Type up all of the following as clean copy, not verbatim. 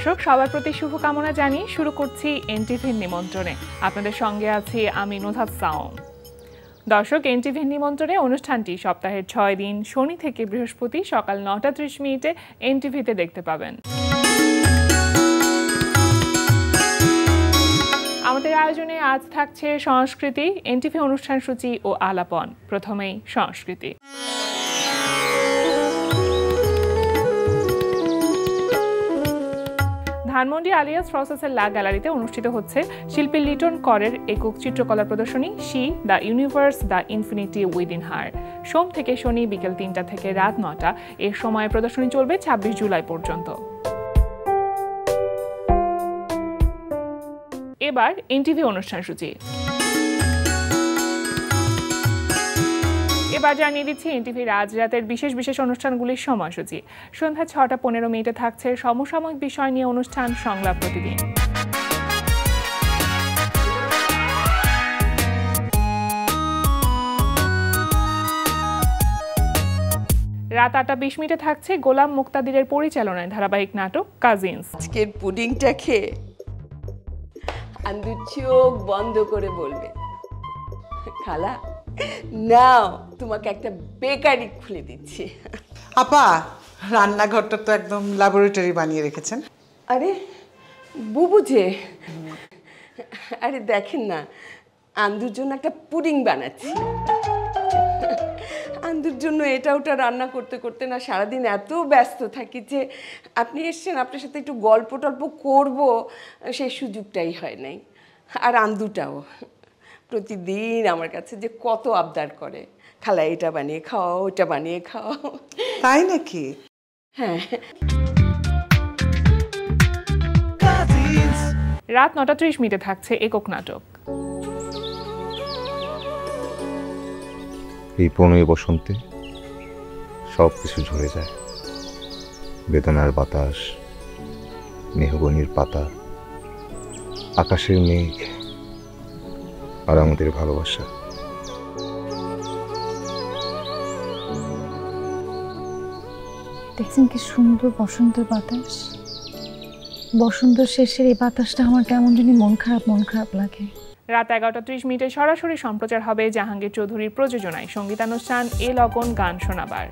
দর্শক সবার প্রতি শুভকামনা জানিয়ে শুরু করছি এনটিভির নিমন্ত্রণে। আপনাদের সঙ্গে আছি আমি নুহাত সাওম। দর্শক এনটিভির নিমন্ত্রণে অনুষ্ঠানটি সপ্তাহের 6 দিন শনি থেকে বৃহস্পতি সকাল 9:30 এনটিভিতে দেখতে পাবেন। আমাদের আয়োজনে আজ থাকছে সংস্কৃতি, এনটিভি অনুষ্ঠান সূচি ও আলাপন। প্রথমেই সংস্কৃতি। ধানমন্ডি আলিয়াস প্রসেসের লা গ্যালারিতে অনুষ্ঠিত হচ্ছে শিল্পী লিটন করের একক চিত্রকলা প্রদর্শনী she the universe the infinity within her. সোম থেকে শনি বিকেল 3টা থেকে রাত 9টা এর সময় প্রদর্শনী চলবে 26 জুলাই পর্যন্ত। এবার এনটিভি অনুষ্ঠান সূচি। এবার জানিয়ে দিচ্ছি এনটিভির আজ রাতের বিশেষ বিশেষ অনুষ্ঠানগুলির সময়সূচি। সন্ধ্যা 6:15 থাকছে সমসাময়িক বিষয় নিয়ে অনুষ্ঠান সংলাপ প্রতিদিন। রাত 8:20 থাকছে গোলাম মুক্তাদিরের পরিচালনায় ধারাবাহিক নাটক কাজিনস। আজকের পুডিংটা খেয়ে আন্দু চোখ বন্ধ করে বলবে, খালা নাও তোমাকে একটা বেকারি খুলে দিচ্ছি। আপা, রান্নাঘরটা তো একদম ল্যাবরেটরি বানিয়ে রেখেছেন। আরে বুবু যে, আরে দেখেন না, আন্দুর জন্য একটা পুডিং বানাচ্ছি। আন্দুর জন্য এটা ওটা রান্না করতে করতে না সারাদিন এত ব্যস্ত থাকি যে আপনি এসছেন, আপনার সাথে একটু গল্প টল্প করবো সেই সুযোগটাই হয় নাই। আর আন্দুটাও প্রতিদিন আমার কাছে যে কত আবদার করে, খালা এটা বানিয়ে খাও, ওটা বানিয়ে খাও। তাই নাকি? হ্যাঁ। রাত 9:30 থাকছে একক নাটক। এই 15 বসন্তে সব কিছু ঝরে যায়, বেদনার বাতাস, মেহগনির পাতা, আকাশের মেঘ আর আমাদের ভালোবাসা। দেখছেন কি সুন্দর বসন্তের বাতাস। বসন্ত শেষের এই বাতাসটা আমার কেমন জানি মন খারাপ লাগে। রাত 11:30 সরাসরি সম্প্রচার হবে জাহাঙ্গীর চৌধুরীর প্রযোজনায় সঙ্গীতানুষ্ঠান এ লগন গান শোনাবার।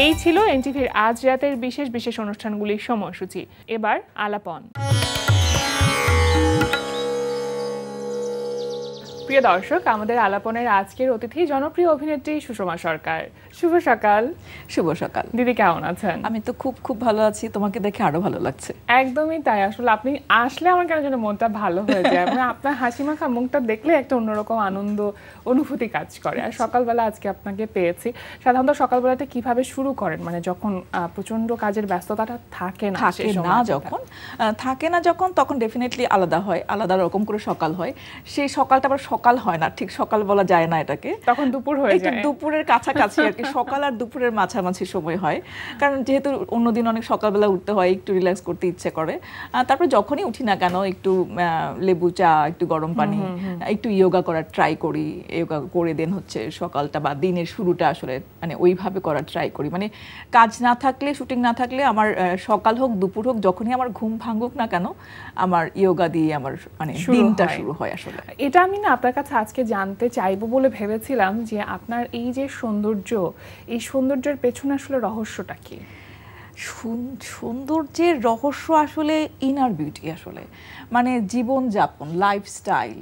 এই ছিল এনটিভির আজ রাতের বিশেষ বিশেষ অনুষ্ঠানগুলির সময়সূচি। এবার আলাপন। প্রিয় দর্শক, আমাদের আলাপনের আজকের অতিথি জনপ্রিয় অভিনেত্রী সুষমা সরকার। শুভ সকাল। শুভ সকাল দিদি, কেমন আছেন? আমি তো খুব ভালো আছি, তোমাকে দেখে আরো ভালো লাগছে। একদমই তাই। আসলে আপনি আসলে আমার কেন যেন মনটা ভালো হয়ে যায়। মানে আপনার হাসি মাখা মুখটা দেখলে একটা অন্যরকম আনন্দ অনুভূতি কাজ করে। আর সকালবেলা আজকে আপনাকে পেয়েছি। সাধারণত সকালবেলাটা কিভাবে শুরু করেন, মানে যখন প্রচন্ড কাজের ব্যস্ততাটা থাকে না যখন তখন ডেফিনেটলি আলাদা হয়, আলাদা রকম করে সকাল হয়। সেই সকালটা আবার সকাল হয় না, ঠিক সকাল বলা যায় না এটাকে, তখন দুপুর হয়ে যায়। দুপুরের কাছাকাছি আর কি, সকাল আর দুপুরের মাঝামাঝি সময় হয়। কারণ যেহেতু অন্যদিন অনেক সকালবেলা উঠতে হয়, একটু রিল্যাক্স করতে ইচ্ছে করে। তারপর যখনই উঠি না কেন একটু লেবু চা, একটু গরম পানি, একটু ইয়োগা করার ট্রাই করি। ইয়োগা করে দেন হচ্ছে সকালটা বা দিনের শুরুটা আসলে মানে ওইভাবে করার ট্রাই করি। মানে কাজ না থাকলে, শুটিং না থাকলে আমার সকাল হোক দুপুর হোক যখনই আমার ঘুম ভাঙুক না কেন, আমার ইয়োগা দিয়ে আমার মানে দিনটা শুরু হয়। আসলে এটা আমি না আপনার কাছে আজকে জানতে চাইবো বলে ভেবেছিলাম যে আপনার এই যে সৌন্দর্য, এই সৌন্দর্যের পেছনে আসলে রহস্যটা কি? সৌন্দর্যের রহস্য আসলে ইনার বিউটি, আসলে মানে জীবনযাপন, লাইফস্টাইল,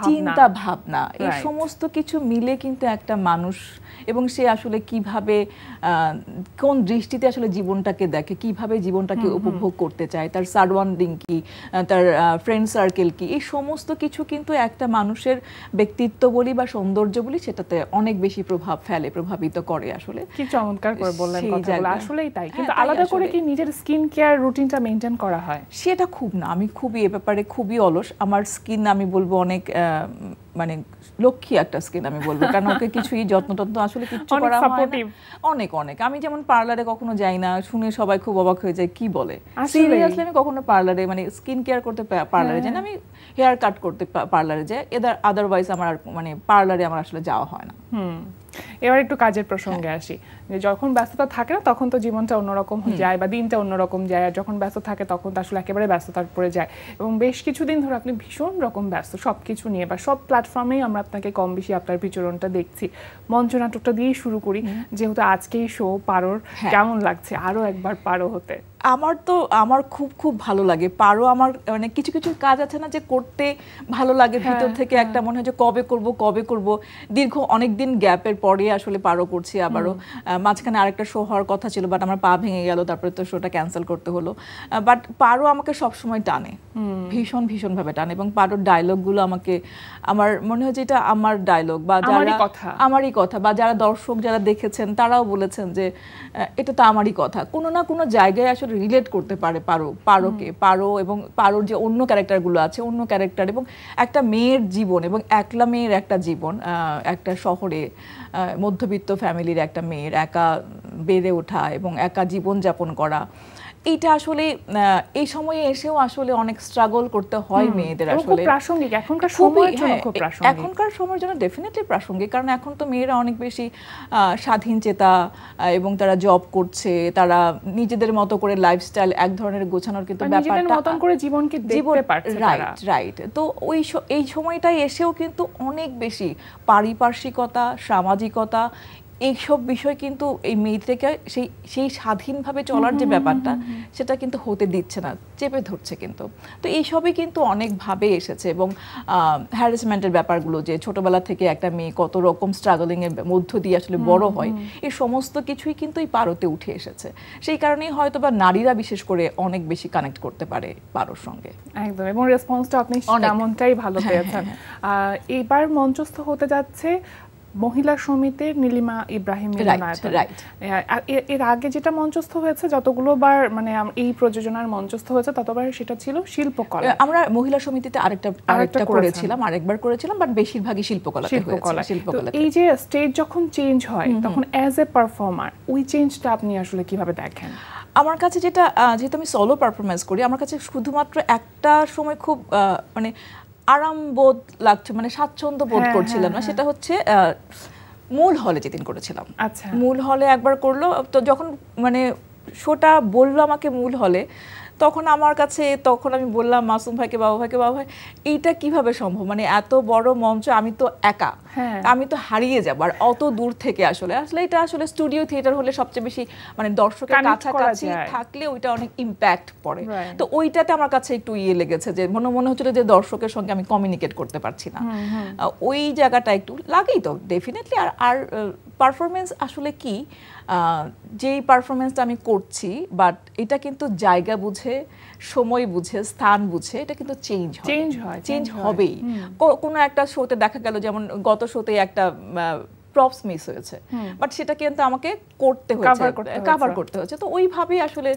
চিন্তা ভাবনা, এই সমস্ত কিছু মিলে কিন্তু একটা মানুষ, এবং সে আসলে কিভাবে কোন দৃষ্টিতে আসলে জীবনটাকে দেখে, কিভাবে জীবনটাকে উপভোগ করতে চায়, তার সারাউন্ডিং কি, তার ফ্রেন্ড সার্কেল কি, এই সমস্ত কিছু কিন্তু একটা মানুষের ব্যক্তিত্ব বলি বা সৌন্দর্য বলি সেটাতে অনেক বেশি প্রভাব ফেলে, প্রভাবিত করে। আসলে কি চমৎকার করে বললেন কথাগুলো, আসলেই তাই। কিন্তু আলাদা করে কি নিজের স্কিন কেয়ার রুটিনটা মেইনটেইন করা হয়? সেটা খুব না, আমি খুবই এ ব্যাপারে খুবই অলস। আমার স্কিন আমি বলবো অনেক মানে লক্ষ্মী একটা স্কিন আমি বলবো, কারণ ওকে কিছুই যত্ন আসলে কিচ্ছু করা হয় না। অনেক আমি যেমন পার্লারে কখনো যাই না, শুনে সবাই খুব অবাক হয়ে যায়, কি বলে সিরিয়াসলি আমি কখনো পার্লারে মানে স্কিন কেয়ার করতে পার্লারে যাই না, আমি হেয়ার কাট করতে পার্লারে যাই, আদারওয়াইজ আমার মানে পার্লারে আমার আসলে যাওয়া হয় না। এবার একটু কাজের প্রসঙ্গে আসি, যে যখন ব্যস্ততা থাকে না তখন তো জীবনটা অন্যরকম যায় বা দিনটা অন্যরকম যায়, আর যখন ব্যস্ত থাকে তখন তো আসলে একেবারে ব্যস্ততার পড়ে যায়। এবং বেশ কিছুদিন ধরে আপনি ভীষণ রকম ব্যস্ত সব কিছু নিয়ে, বা সব প্ল্যাটফর্মেই আমরা আপনাকে কম বেশি আপনার বিচরণটা দেখছি। মঞ্চ নাটকটা দিয়েই শুরু করি, যেহেতু আজকেই শো পারোর, কেমন লাগছে আরো একবার পারো হতে? আমার খুব ভালো লাগে পারো। আমার মানে কিছু কিছু কাজ আছে না যে করতে ভালো লাগে, ভিতর থেকে একটা মনে হয় যে কবে করব। দীর্ঘ অনেক দিন গ্যাপের পরে আসলে পারো করছি আবারও। মাঝখানে আরেকটা শো হওয়ার কথা ছিল, বাট আমার পা ভেঙে গেল, তারপরে তো শোটা ক্যান্সেল করতে হলো। বাট পারো আমাকে সবসময় টানে, ভীষণ ভাবে টানে। এবং পারোর ডায়লগগুলো আমাকে, আমার মনে হয় যে এটা আমার ডায়লগ, বা যারা আমারই কথা, বা যারা দর্শক যারা দেখেছেন তারাও বলেছেন যে এটা তো আমারই কথা। কোনো না কোনো জায়গায় আসলে রিলেট করতে পারে পারো এবং পারোর যে অন্য ক্যারেক্টারগুলো আছে, অন্য ক্যারেক্টার, এবং একটা মেয়ের জীবন, এবং একলা মেয়ের একটা জীবন, একটা শহরে মধ্যবিত্ত ফ্যামিলির একটা মেয়ের একা বেড়ে ওঠা এবং একা জীবন যাপন করা, এইটা আসলে এই সময়ে এসেও আসলে অনেক স্ট্রাগল করতে হয় মেয়েদের। আসলে প্রাসঙ্গিক এখনকার সময়ের জন্য, খুব প্রাসঙ্গিক এখনকার সময়ের জন্য ডেফিনেটলি প্রাসঙ্গিক। কারণ এখন তো মেয়েরা অনেক বেশি স্বাধীন চেতা, এবং তারা জব করছে, তারা নিজেদের মতো করে লাইফস্টাইল এক ধরনের গোছানোর কিন্তু ব্যাপারটা মতন করে জীবনকে দেখতে পারছে। রাইট। তো এই সময়টাই এসেও কিন্তু অনেক বেশি পারিপার্শ্বিকতা, সামাজিকতা, এইসব বিষয় কিন্তু এই মেয়েদেরকে সেই স্বাধীনভাবে চলার যে ব্যাপারটা, সেটা কিন্তু হতে দিচ্ছে না, চেপে ধরছে কিন্তু। তো এইসবই কিন্তু অনেকভাবে এসেছে। এবং হ্যারাসমেন্টের ব্যাপারগুলো, যে ছোটবেলা থেকে একটা মেয়ে কত রকম স্ট্রাগলিং এর মধ্য দিয়ে আসলে বড় হয়, এই সমস্ত কিছুই কিন্তু এই পারোতে উঠে এসেছে। সেই কারণেই হয়তো বা নারীরা বিশেষ করে অনেক বেশি কানেক্ট করতে পারে পারোর সঙ্গে। একদম, এবং রেসপন্সটা আপনি তেমনটাই ভালো পেয়েছেন। এবার মঞ্চস্থ হতে যাচ্ছে মহিলা সমিতির নীলিমা ইব্রাহিম মিলনায়তন। এর আগে যেটা মঞ্চস্থ হয়েছে যতগুলো বার, মানে এই প্রযোজনার মঞ্চস্থ হয়েছে ততবার সেটা ছিল শিল্পকলা। আমরা মহিলা সমিতিতে আরেকটা করেছিলাম, আরেকবার করেছিলাম, বাট বেশিরভাগই শিল্পকলাতে হয়েছে। এই যে স্টেজ যখন চেঞ্জ হয় তখন অ্যাজ এ পারফর্মার ওই চেঞ্জটা আপনি আসলে কিভাবে দেখেন? আমার কাছে যেহেতু আমি সোলো পারফরমেন্স করি, আমার কাছে শুধুমাত্র একটা সময় খুব মানে আরাম বোধ লাগছে, মানে স্বাচ্ছন্দ্য বোধ করছিলাম না। সেটা হচ্ছে মূল হলে যেদিন করেছিলাম। আচ্ছা, মূল হলে একবার করলো, তো যখন মানে শোটা বললো আমাকে মূল হলে, তখন আমি বললাম মাসুম ভাইকে, বাবা ভাই এইটা কিভাবে সম্ভব, মানে এত বড় মঞ্চ, আমি তো একা, আমি তো হারিয়ে যাবো, আর অত দূর থেকে আসলে এটা আসলে স্টুডিও থিয়েটার হলে সবচেয়ে বেশি মানে দর্শকের কাছাকাছি থাকলে ওইটা অনেক ইম্প্যাক্ট পড়ে। তো ওইটাতে আমার কাছে একটু লেগেছে, যে মনে হচ্ছিল যে দর্শকের সঙ্গে আমি কমিউনিকেট করতে পারছি না। ওই জায়গাটা একটু লাগেই তো ডেফিনেটলি। আর পারফরমেন্স আসলে কি, যেই পারফরমেন্সটা আমি করছি, বাট এটা কিন্তু জায়গা বুঝে, সময় বুঝে, স্থান বুঝে এটা কিন্তু চেঞ্জ হবেই। কোনো একটা শোতে দেখা গেল, যেমন গত শোতে একটা প্রপস মিস হয়েছে, বাট সেটা কিন্তু আমাকে কভার করতে হয়েছে। তো ওইভাবেই আসলে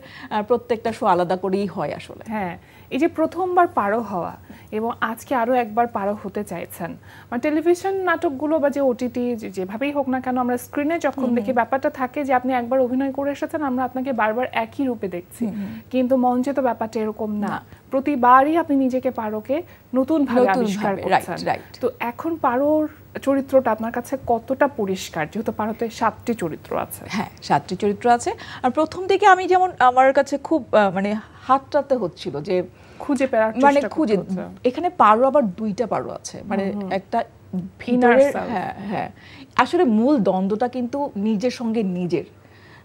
প্রত্যেকটা শো আলাদা করেই হয় আসলে। হ্যাঁ, এই যে প্রথমবার পারো হওয়া এবং আজকে আরো একবার পারো হতে চাইছেন, মানে টেলিভিশন নাটকগুলো বা যে ওটিটি যেভাবেই হোক না কেন, আমরা স্ক্রিনে যখন দেখি ব্যাপারটা থাকে যে আপনি একবার অভিনয় করে এসেছেন, আমরা আপনাকে বারবার একই রূপে দেখছি, কিন্তু মঞ্চে তো ব্যাপারটা এরকম না। প্রতিবারই আপনি নিজেকে পারোকে নতুন ভাবে আবিষ্কার করছেন। তো এখন পারোর চরিত্রটা আপনার কাছে কতটা পরিষ্কার, যেহেতু পারোতে 7টি চরিত্র আছে? হ্যাঁ, 7টি চরিত্র আছে। আর প্রথম দিকে আমি যেমন আমার কাছে খুব মানে হাতটাতে হচ্ছিল যে খুঁজে পেয়ার, মানে এখানে পারো আবার 2টা পারো আছে, মানে একটা ভিতরের, হ্যাঁ আসলে মূল দ্বন্দ্বটা কিন্তু নিজের সঙ্গে নিজের।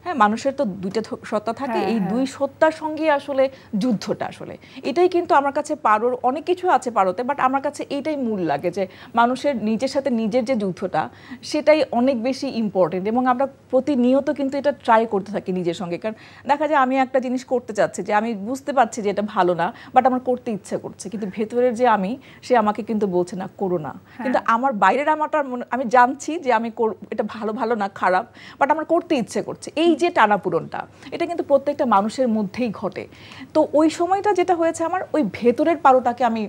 হ্যাঁ, মানুষের তো 2টা সত্তা থাকে, এই 2 সত্তার সঙ্গে আসলে যুদ্ধটা, আসলে এটাই কিন্তু আমার কাছে পারোর, অনেক কিছু আছে পারোতে, বাট আমার কাছে এইটাই মূল লাগে, যে মানুষের নিজের সাথে নিজের যে যুদ্ধটা, সেটাই অনেক বেশি ইম্পর্টেন্ট। এবং আমরা প্রতিনিয়ত কিন্তু এটা ট্রাই করতে থাকি নিজের সঙ্গে। কারণ দেখা যায় আমি একটা জিনিস করতে চাচ্ছি, যে আমি বুঝতে পারছি যে এটা ভালো না, বাট আমার করতে ইচ্ছে করছে, কিন্তু ভেতরের যে সে আমাকে কিন্তু বলছে না, করো না। কিন্তু আমার বাইরের আমি জানছি যে আমি এটা ভালো না, খারাপ, বাট আমার করতে ইচ্ছে করছে। এই যে টানাপূরণটা, এটা কিন্তু প্রত্যেকটা মানুষের মধ্যেই ঘটে। তো ওই সময়টা যেটা হয়েছে, আমার ওই ভেতরের পারোটাকে আমি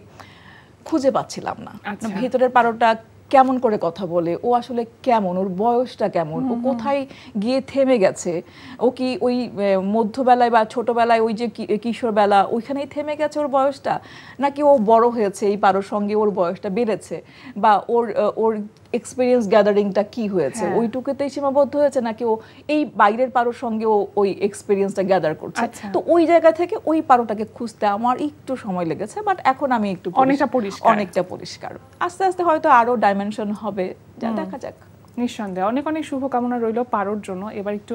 খুঁজে পাচ্ছিলাম না। ভেতরের পারোটা কেমন করে কথা বলে, ও আসলে কেমন, ওর বয়সটা কেমন, ও কোথায় গিয়ে থেমে গেছে, ও কি ওই মধ্যবেলায় বা ছোটবেলায় ওই যে কিশোরবেলা ওইখানেই থেমে গেছে ওর বয়সটা, নাকি ও বড় হয়েছে এই পারোর সঙ্গে ওর বয়সটা বেড়েছে, বা ওর এক্সপিরিয়েন্স গ্যাদারিংটা কি হয়েছে ওইটুকুতেই সীমাবদ্ধ হয়েছে, নাকি ও এই বাইরের পারোর সঙ্গে ওই এক্সপিরিয়েন্সটা গ্যাদার করছে। তো ওই জায়গা থেকে ওই পারোটাকে খুঁজতে আমার একটু সময় লেগেছে, বাট এখন আমি একটু অনেকটা পরিষ্কার, আস্তে আস্তে হয়তো আরো ডাইমেনশন হবে, যা দেখা যাক। নিঃসন্দেহে অনেক অনেক শুভকামনা রইল পারোর জন্য। এবার একটু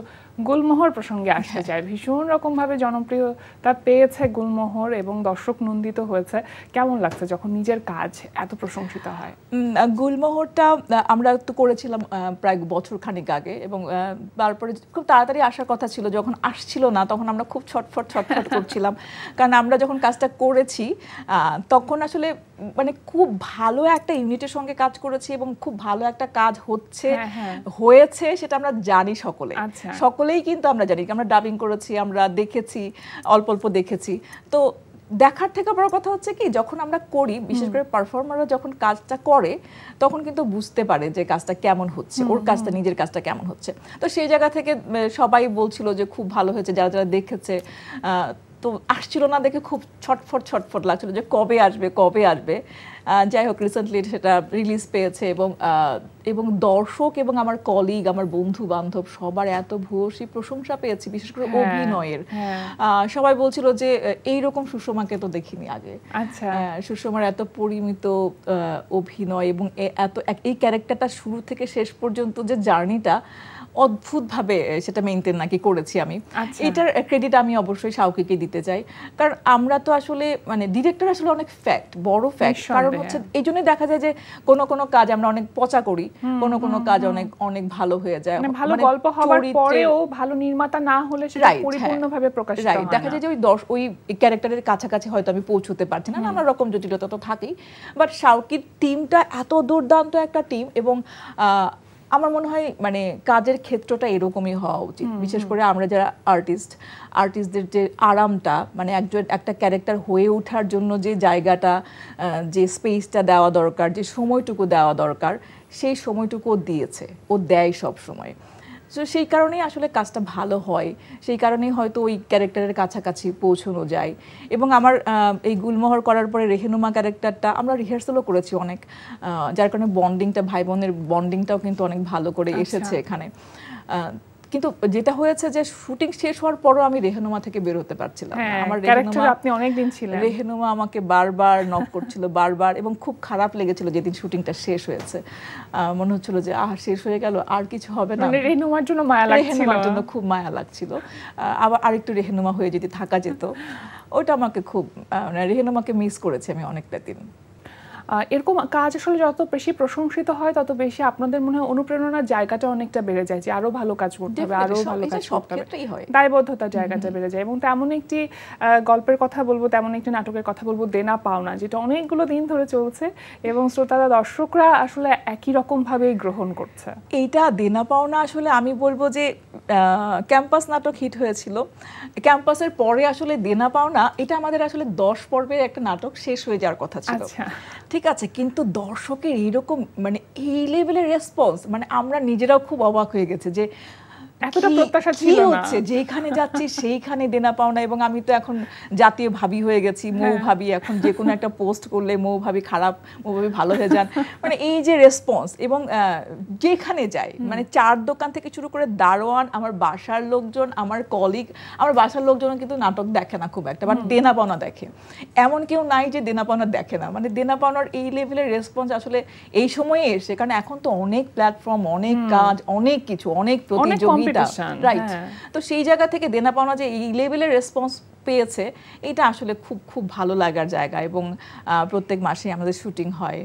গুলমোহর প্রসঙ্গে আসতে চাই। ভীষণ রকমভাবে জনপ্রিয়তা পেয়েছে গুলমোহর এবং দর্শক নন্দিত হয়েছে। কেমন লাগছে যখন নিজের কাজ এত প্রশংসিত হয়? গুলমোহরটা আমরা তো করেছিলাম প্রায় বছর খানিক আগে, এবং তারপরে খুব তাড়াতাড়ি আসার কথা ছিল, যখন আসছিল না তখন আমরা খুব ছটফট করছিলাম, কারণ আমরা যখন কাজটা করেছি তখন আসলে মানে খুব ভালো একটা ইউনিটের সঙ্গে কাজ করেছি এবং খুব ভালো একটা কাজ হয়েছে সেটা আমরা জানি সকলেই কিন্তু আমরা জানি, আমরা ডাবিং করেছি, আমরা দেখেছি, অল্প অল্প দেখেছি। তো দেখার থেকে বড় কথা হচ্ছে কি, যখন আমরা করি, বিশেষ করে পারফর্মাররা যখন কাজটা করে তখন কিন্তু বুঝতে পারে যে কাজটা কেমন হচ্ছে, ওর কাজটা, নিজের কাজটা কেমন হচ্ছে। তো সেই জায়গা থেকে সবাই বলছিল যে খুব ভালো হয়েছে, যারা যারা দেখেছে। তো আসছিল না দেখে খুব ছটফট লাগছিল যে কবে আসবে। যাই হোক, রিসেন্টলি সেটা রিলিজ পেয়েছে, এবং দর্শক এবং আমার কলিগ, আমার বন্ধু বান্ধব সবার এত ভূয়সী প্রশংসা পেয়েছি, বিশেষ করে অভিনয়ের। সবাই বলছিল যে এইরকম সুষমাকে তো দেখিনি আগে। সুষমার এত পরিমিত অভিনয় এবং এই ক্যারেক্টারটা শুরু থেকে শেষ পর্যন্ত যে জার্নিটা অদ্ভুতভাবে সেটা মেইনটেইন নাকি করেছি আমি। এটার ক্রেডিট আমি অবশ্যই শাওকিকে দিতে চাই, কারণ আমরা তো আসলে মানে ডিরেক্টর আসলে অনেক বড় ফ্যাক্ট। কারণ হচ্ছে এই জন্যই দেখা যায় যে কোনো কাজ আমরা অনেক পচা করি, কোনো কাজ অনেক ভালো হয়ে যায়, ভালো গল্প হওয়ার পরেও ভালো নির্মাতা না হলে সেটা পরিপূর্ণভাবে প্রকাশিত হয় না। দেখা যায় যে ওই ক্যারেক্টারের কাছাকাছি হয়তো আমি পৌঁছতে পারছি না, নানা রকম জটিলতা তো থাকেই। বাট শাওকির টিমটা এত দুর্দান্ত একটা টিম, এবং আমার মনে হয় মানে কাজের ক্ষেত্রটা এরকমই হওয়া উচিত। বিশেষ করে আমরা যারা আর্টিস্টদের যে আরামটা, মানে একটা ক্যারেক্টার হয়ে ওঠার জন্য যে জায়গাটা, যে স্পেসটা দেওয়া দরকার, যে সময়টুকু দেওয়া দরকার, সেই সময়টুকু ও দেয় সব সময়। তো সেই কারণেই আসলে কাজটা ভালো হয়, সেই কারণেই হয়তো ওই ক্যারেক্টারের কাছাকাছি পৌঁছানো যায়। এবং আমার এই গুলমোহর করার পরে রেহেনুমা ক্যারেক্টারটা আমরা রিহার্সালও করেছি অনেক, যার কারণে বন্ডিংটা, ভাই বোনের বন্ডিংটাও কিন্তু অনেক ভালো করে এসেছে এখানে। কিন্তু যেটা হয়েছে যে শুটিং শেষ হওয়ার পরও আমি রেহেনুমা থেকে বের হতে পারছিলাম না। আমার রেহেনুমা আমাকে বারবার নক করছিল, এবং খুব খারাপ লেগেছিল যেদিন শুটিংটা শেষ হয়েছে। মনে হচ্ছিল যে শেষ হয়ে গেল, আর কিছু হবে না। রেহেনুমার জন্য খুব মায়া লাগছিল, আবার আরেকটু রেহেনুমা হয়ে যদি থাকা যেত। ওইটা আমাকে খুব, রেহেনুমাকে মিস করেছি আমি অনেকটা দিন। এরকম কাজ আসলে যত বেশি প্রশংসিত হয় তত বেশি আপনাদের মনে হয় অনুপ্রেরণার জায়গাটা অনেকটা বেড়ে যায়, যে আরো ভালো কাজ করতে হবে, আরো ভালো কাজ করতে হবে, দায়বদ্ধতার জায়গাটা বেড়ে যায়। এবং তেমন একটি গল্পের কথা বলবো, তেমন একটি নাটকের কথা বলবো, দেনা পাওনা, যেটা অনেকগুলো দিন ধরে চলছে এবং শ্রোতারা, দর্শকরা আসলে একই রকম ভাবেই গ্রহণ করছে। এইটা দেনা পাওনা আসলে আমি বলবো যে ক্যাম্পাস নাটক হিট হয়েছিল, ক্যাম্পাসের পরে আসলে দেনা পাওনা এটা আমাদের আসলে 10 পর্বের একটা নাটক শেষ হয়ে যাওয়ার কথা ছিল, ঠিক আছে। কিন্তু দর্শকের এইরকম মানে এই লেভেলের রেসপন্স, মানে আমরা নিজেরাও খুব অবাক হয়ে গেছে যে এতটা প্রত্যাশা ছিল না, যেখানে যাচ্ছি সেইখানে দেনা পাওনা। এবং আমি তো এখন জাতীয় ভাবি হয়ে গেছি, মৌ ভাবি। এখন যে কোনো একটা পোস্ট করলে মৌ ভাবি খারাপ, মৌ ভাবি ভালো হয়ে যান, মানে এই যে রেসপন্স। এবং যেখানে যাই, মানে চার দোকান থেকে শুরু করে দারোয়ান, আমার বাসার লোকজন, আমার কলিগ, আমার বাসার লোকজনও কিন্তু নাটক দেখে না খুব একটা, বাট দেনা পাওনা দেখে। এমন কেউ নাই যে দেনা পাওনা দেখে না, মানে দেনা পাওনার এই লেভেলের রেসপন্স আসলে এই সময়ে এসে, কারণ এখন তো অনেক প্ল্যাটফর্ম, অনেক কাজ, অনেক কিছু, অনেক প্রতিযোগিতা, রাইট। তো সেই জায়গা থেকে দেনা পাওনা যে এই লেভেলের রেসপন্স পেয়েছে, এটা আসলে খুব খুব ভালো লাগার জায়গা। এবং প্রত্যেক মাসে আমাদের শুটিং হয়,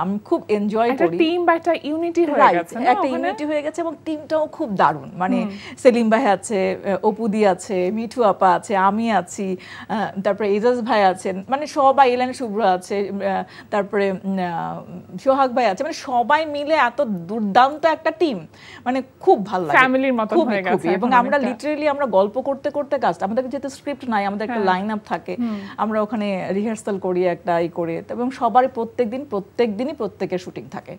আমি খুব এনজয় করি। টিম বা একটা ইউনিটি হয়ে গেছে, একটা ইউনিটি হয়ে গেছে, এবং টিমটাও খুব দারুণ। মানে সেলিম ভাই আছে, অপুদি আছে, মিঠু আপা আছে, আমি আছি, তারপরে এজাজ ভাই আছেন, মানে সবাই, এলেন শুভ্র আছে, তারপরে সোহাগ ভাই আছে, মানে সবাই মিলে এত দুর্দান্ত একটা টিম, মানে খুব ভালো লাগে, ফ্যামিলির মতো হয়ে গেছে। এবং আমরা লিটারালি আমরা গল্প করতে করতে কাজটা, আমাদের যেহেতু স্ক্রিপ্ট নাই, আমাদের একটা লাইন আপ থাকে, আমরা ওখানে রিহার্সাল করি একটা করে, এবং সবার প্রত্যেকদিনই প্রত্যেকের শুটিং থাকে।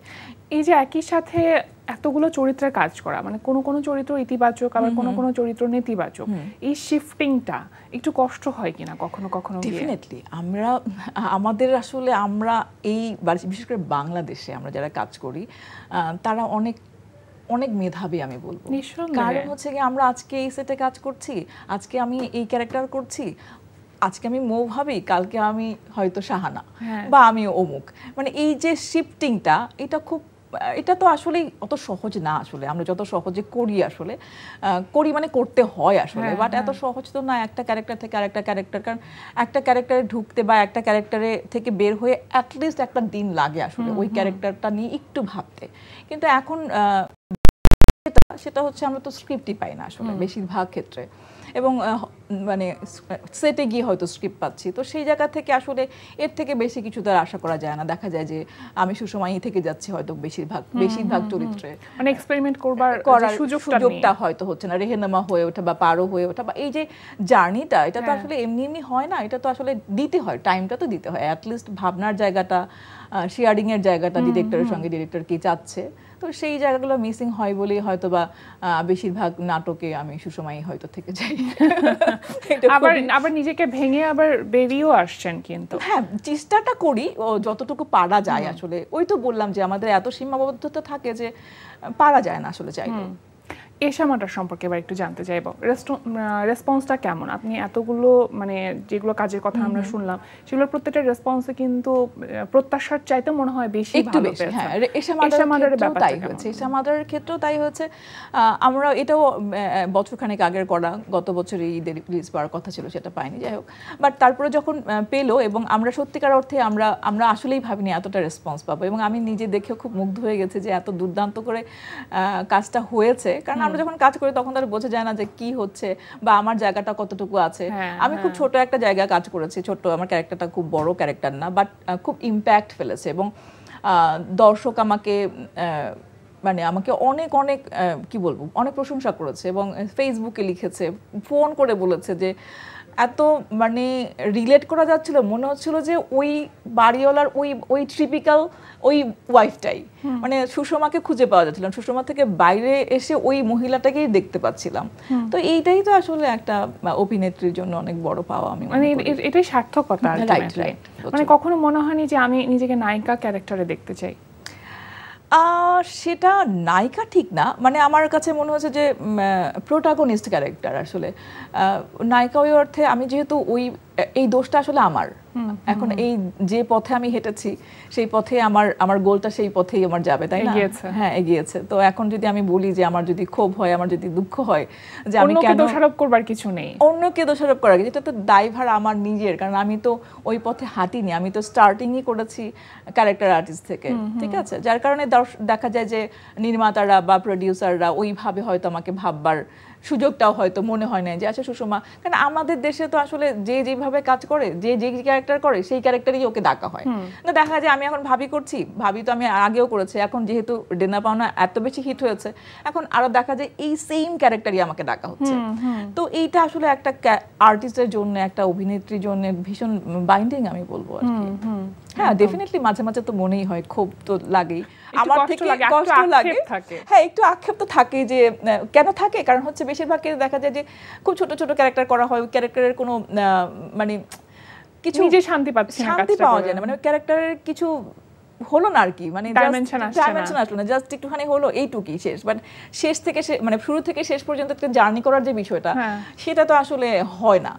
এই যে একই সাথে এতগুলো চরিত্রের কাজ করা, মানে কোনো চরিত্র ইতিবাচক আবার কোনো চরিত্র নেতিবাচক, এই শিফটিংটা একটু কষ্ট হয় কিনা কখনো কখনো? ডেফিনেটলি আমাদের আসলে আমরা এই বিশেষ করে বাংলাদেশে আমরা যারা কাজ করি তারা অনেক অনেক মেধাবী আমি বলবো। কারণ হচ্ছে কি আমরা আজকে এই সেটে কাজ করছি, আজকে আমি এই ক্যারেক্টার করছি, আজকে আমি মৌ ভাবি, কালকে আমি হয়তো শাহানা বা আমি অমুক, মানে এই যে শিফটিংটা এটা তো আসলে অত সহজ না। আসলে আমরা যত সহজে করি আসলে মানে করতে হয় আসলে, বাট এত সহজ তো না একটা ক্যারেক্টার থেকে আরেকটা ক্যারেক্টার। কারণ একটা ক্যারেক্টারে ঢুকতে বা একটা ক্যারেক্টারে থেকে বের হয়ে অ্যাটলিস্ট একটা দিন লাগে আসলে ওই ক্যারেক্টারটা নিয়ে একটু ভাবতে। কিন্তু এখন সেটা হচ্ছে আমরা তো স্ক্রিপ্টই পাই না আসলে বেশিরভাগ ক্ষেত্রে, এবং মানে সেটে গিয়ে হয়তো স্ক্রিপ্ট পাচ্ছি, তো সেই জায়গা থেকে আসলে এর থেকে বেশি কিছু তার আশা করা যায় না। দেখা যায় যে আমি সুষমাই থেকে যাচ্ছি হয়তো বেশিরভাগ চরিত্রে, মানে এক্সপেরিমেন্ট করার সুযোগটা হয়তো হচ্ছে না, রেহেনামা হয়ে ওঠা বা পারো হয়ে ওঠা বা এই যে জার্নিটা, এটা তো আসলে এমনি হয় না, এটা তো আসলে দিতে হয়, টাইমটা তো দিতে হয়, অ্যাটলিস্ট ভাবনার জায়গাটা, শেয়ারিং এর জায়গাটা, ডিরেক্টরের সঙ্গে ডিরেক্টর কি চাচ্ছে, তো সেই জায়গাগুলো মিসিং হয় বলেই হয়তো বা বেশিরভাগ নাটকে আমি সুষমাই হয়তো থেকে যাই। আবার নিজেকে ভেঙে আবার বেরিয়েও আসছেন, কিন্তু হ্যাঁ চেষ্টাটা করি যতটুকু পারা যায় আসলে। ওই তো বললাম যে আমাদের এত সীমাবদ্ধতা থাকে যে পারা যায় না আসলে চাইলেও। এশা মার্টার সম্পর্কে এবার একটু জানতে চাইবো, রেসপন্সটা কেমন? আপনি এতগুলো মানে যেগুলো কাজের কথা আমরা শুনলাম সেগুলোর প্রত্যেকটা রেসপন্সে কিন্তু প্রত্যাশার চাইতে মনে হয় বেশি ভালো পেয়েছে। হ্যাঁ এশা মার্টারের ব্যাপারটা তাই হয়েছে, এশা মার্টারের ক্ষেত্রেও তাই হয়েছে। আমরা এটাও বছরখানেক আগের করা, গত বছরই ঈদের রিলিজ পাওয়ার কথা ছিল, সেটা পাইনি, যাই হোক। বাট তারপরে যখন পেলো এবং আমরা সত্যিকার অর্থে আমরা আসলেই ভাবিনি এতটা রেসপন্স পাবো, এবং আমি নিজে দেখেও খুব মুগ্ধ হয়ে গেছে যে এত দুর্দান্ত করে কাজটা হয়েছে। কারণ আমরা যখন কাজ করি তখন তার বোঝা যায় না যে কি হচ্ছে বা আমার জায়গাটা কতটুকু আছে। আমি খুব ছোট একটা জায়গায় কাজ করেছি, ছোট, আমার ক্যারেক্টারটা খুব বড় ক্যারেক্টার না, বাট খুব ইম্প্যাক্ট ফেলেছে, এবং দর্শক আমাকে অনেক অনেক কি বলবো অনেক প্রশংসা করেছে, এবং ফেসবুকে লিখেছে, ফোন করে বলেছে যে এত মানে রিলেট করা যাচ্ছিল, মনে হচ্ছিল যে ওই বাড়িওয়ালার ওই ট্রিপিক্যাল ওই ওয়াইফটাই, মানে সুষমাকে খুঁজে পাওয়া যাচ্ছিল, সুষমা থেকে বাইরে এসে ওই মহিলাটাকেই দেখতে পাচ্ছিলাম। তো এইটাই তো আসলে একটা অভিনেত্রীর জন্য অনেক বড় পাওয়া, আমি মানে এটাই সার্থকতা। মানে কখনো মনে হয়নি যে আমি নিজেকে নায়িকা ক্যারেক্টারে দেখতে চাই? সেটা নায়িকা ঠিক না, মানে আমার কাছে মনে হচ্ছে যে প্রোটাগনিস্ট ক্যারেক্টার আসলে। নায়িকা ওই অর্থে আমি যেহেতু এই দোষটা আসলে আমার, এখন এই যে পথে আমি হেঁটেছি সেই পথে আমার গোলটা সেই পথেই আমার যাবে, তাই না? হ্যাঁ এগিয়েছে। তো এখন যদি আমি বলি যে আমার যদি ক্ষোভ হয়, আমার যদি দুঃখ হয়, যে আমি কেন, দোষারোপ করবার কিছু নেই, অন্যকে দোষারোপ করার কিছু, এটা তো দায়ভার আমার নিজের, কারণ আমি তো ওই পথে হাঁটিনি, আমি তো স্টার্টিংই করেছি ক্যারেক্টার আর্টিস্ট থেকে, ঠিক আছে? যার কারণে দেখা যায় যে নির্মাতারা বা প্রডিউসাররা ওইভাবে হয়তো আমাকে ভাববার সুযোগটাও হয়তো মনে হয় না যে আচ্ছা সুষমা, কারণ আমাদের দেশে তো আসলে যে যেভাবে কাজ করে, যে ক্যারেক্টার করে সেই ক্যারেক্টারই ওকে ডাকা হয় না। দেখা যায় আমি এখন ভাবি করছি, ভাবি তো আমি আগেও করেছি, এখন যেহেতু ডেনা পাওনা এত বেশি হিট হয়েছে, এখন আরো দেখা যায় এই সেম ক্যারেক্টারই আমাকে ডাকা হচ্ছে। তো এইটা আসলে একটা আর্টিস্টের জন্য, একটা অভিনেত্রীর জন্য ভীষণ বাইন্ডিং আমি বলবো আর কি। হ্যাঁ ডেফিনেটলি মাঝে মাঝে তো মনেই হয়, ক্ষোভ তো লাগেই, আমার থেকে কষ্ট লাগে, হ্যাঁ একটু আক্ষেপ তো থাকে। যে কেন থাকে? কারণ হচ্ছে বেশিরভাগ দেখা যায় যে খুব ছোট ছোট ক্যারেক্টার করা হয়, ওই ক্যারেক্টারের কোনো মানে কিছু নিজে শান্তি পাওয়া যায় না, মানে ওই ক্যারেক্টারের কিছু হলো না আর কি, মানে ডাইমেনশন আসলো না, জাস্ট একটুখানি হলো এইটুকুই শেষ। বাট শেষ থেকে মানে শুরু থেকে শেষ পর্যন্ত একটা জার্নি করার যে বিষয়টা, সেটা তো আসলে হয় না।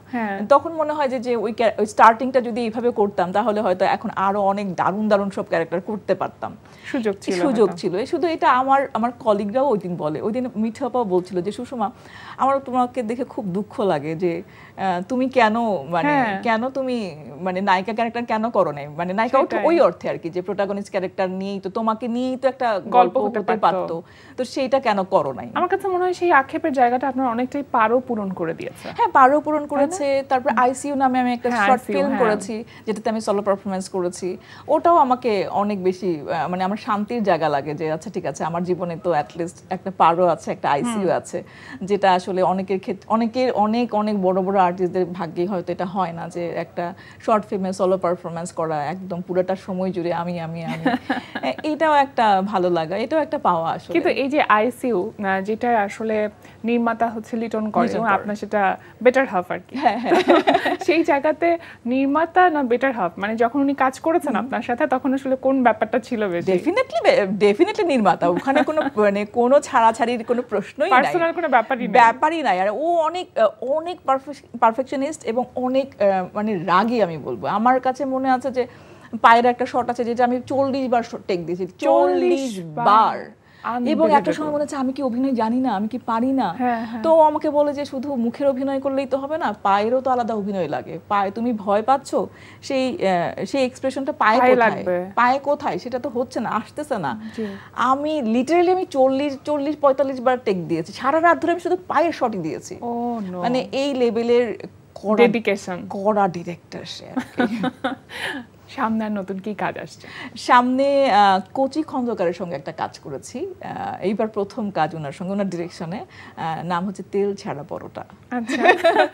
তখন মনে হয় যে ওই স্টার্টিংটা যদি এইভাবে করতাম তাহলে হয়তো এখন আরো অনেক দারুণ দারুণ সব ক্যারেক্টার করতে পারতাম, সুযোগ ছিল। শুধু এটা আমার কলিগরাও ওই দিন বলে, ওই দিন মিঠাপাও বলছিল যে সুষমা, আমার তোমাকে দেখে খুব দুঃখ লাগে যে তুমি কেন তুমি মানে নায়িকা ক্যারেক্টার কেন করো নাই, মানে নায়িকা ওই অর্থে আর কি, যে প্রোটাগনিস্ট প্রোটাগনিস্ট ক্যারেক্টার নিয়েই তো, তোমাকে নিয়েই তো একটা গল্প হতে পারতো, তো সেইটা কেন করো নাই? আমার কাছে মনে হয় সেই আক্ষেপের জায়গাটা আপনার অনেকটাই পারও পূরণ করে দিয়েছে। হ্যাঁ, পারও পূরণ করেছে। তারপর আইসিইউ নামে আমি একটা শর্ট ফিল্ম করেছি যেটাতে আমি সলো পারফরমেন্স করেছি, ওটাও আমাকে অনেক বেশি মানে আমার শান্তির জায়গা লাগে যে আচ্ছা ঠিক আছে, আমার জীবনে তো অ্যাটলিস্ট একটা পারও আছে, একটা আইসিইউ আছে, যেটা আসলে অনেকের ক্ষেত্রে অনেকের অনেক অনেক বড় বড় আর্টিস্টদের ভাগ্যে হয়তো এটা হয় না যে একটা শর্ট ফিল্মে সলো পারফরমেন্স করা একদম পুরোটা সময় জুড়ে আমি আমি আমি এটাও একটা ভালো লাগা, এটাও একটা পাওয়া আসলে। কিন্তু এই যে আইসিইউ যেটা আসলে নির্মাতা হচ্ছে লিটন করে এবং আপনার সেটা বেটার হাফ আর কি, সেই জায়গাতে নির্মাতা না বেটার হাফ, মানে যখন উনি কাজ করেছেন আপনার সাথে তখন আসলে কোন ব্যাপারটা ছিল বেশি? ডেফিনেটলি নির্মাতা, ওখানে কোনো মানে কোনো ছাড়াছাড়ির কোনো প্রশ্নই নাই, পার্সোনাল কোনো ব্যাপারই নাই। আর ও অনেক অনেক পারফেকশনিস্ট এবং অনেক মানে রাগী আমি বলবো। আমার কাছে মনে আছে যে পায়ের একটা শট আছে যেটা আমি 40 বার টেক দিয়েছি, 40 বার, এবং একটা সময় মনে হচ্ছে আমি কি অভিনয় জানি না, আমি কি পারি না। তো আমাকে বলে যে শুধু মুখের অভিনয় করলেই তো হবে না, পায়েরও তো আলাদা অভিনয় লাগে। পায়ে তুমি ভয় পাচ্ছ, সেই এক্সপ্রেশনটা পায়ে কোথায় সেটা তো হচ্ছে না, আসতেছে না। আমি লিটারালি আমি 40-45 বার টেক দিয়েছি, সারা রাত ধরে আমি শুধু পায়ের শটই দিয়েছি। মানে এই লেভেলের ডেডিকেশন করা ডিরেক্টর সে। সামনে আর নতুন কি কাজ আসছে? সামনে কোচি খন্দকারের সঙ্গে একটা কাজ করেছি, এইবার প্রথম কাজ ওনার সঙ্গে, ওনার ডিরেকশনে। নাম হচ্ছে তেল ছাড়া পরোটা। আচ্ছা,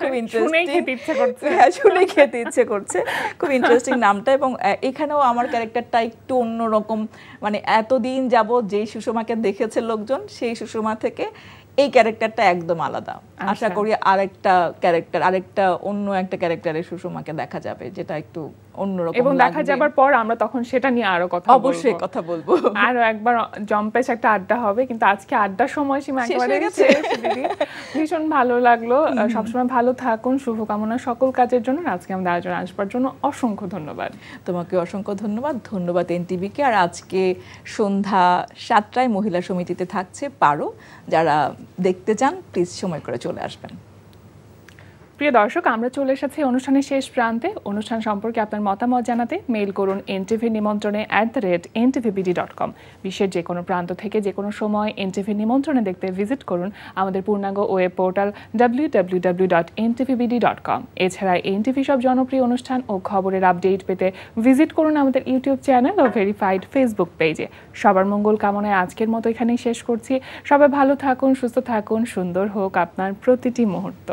খুব ইন্টারেস্টিং, শুনেই খেতে ইচ্ছে করছে। হ্যাঁ, শুনেই খেতে ইচ্ছে করছে, খুব ইন্টারেস্টিং নামটা। এবং এখানেও আমার ক্যারেক্টারটা একটু অন্যরকম, মানে এতদিন যাবত যেই সুষমাকে দেখেছে লোকজন, সেই সুষমা থেকে এই ক্যারেক্টারটা একদম আলাদা। আশা করি আরেকটা অন্য একটা ক্যারেক্টারের সুষমাকে দেখা যাবে, যেটা একটু অন্যরকম, এবং দেখা যাবার পর আমরা তখন সেটা নিয়ে আরো অবশ্যই কথা বলবো, আরো একবার জম্পেশ একটা আড্ডা হবে। কিন্তু আজকে আড্ডার সময় সীমা একেবারে গেছে। ভীষণ ভালো লাগলো, সবসময় ভালো থাকুন, শুভকামনা সকল কাজের জন্য। আজকে আমাদের আয়োজনে আসবার জন্য অসংখ্য ধন্যবাদ। তোমাকে অসংখ্য ধন্যবাদ এনটিভিকে। আর আজকে সন্ধ্যা 7টায় মহিলা সমিতিতে থাকছে পারো, যারা দেখতে চান প্লিজ সময় করে চলে আসবেন। প্রিয় দর্শক, আমরা চলে এসেছি অনুষ্ঠানের শেষ প্রান্তে। অনুষ্ঠান সম্পর্কে আপনার মতামত জানাতে মেইল করুন এনটিভি নিমন্ত্রণে @ntvbd.com। বিশ্বের যে কোনো প্রান্ত থেকে যে কোনো সময় এনটিভি নিমন্ত্রণে দেখতে ভিজিট করুন আমাদের পূর্ণাঙ্গ ওয়েব পোর্টাল www.ntvbd.com। এছাড়া এনটিভি সব জনপ্রিয় অনুষ্ঠান ও খবরের আপডেট পেতে ভিজিট করুন আমাদের ইউটিউব চ্যানেল ও ভেরিফাইড ফেসবুক পেজে। সবার মঙ্গল কামনায় আজকের মতো এখানেই শেষ করছি। সবাই ভালো থাকুন, সুস্থ থাকুন, সুন্দর হোক আপনার প্রতিটি মুহূর্ত।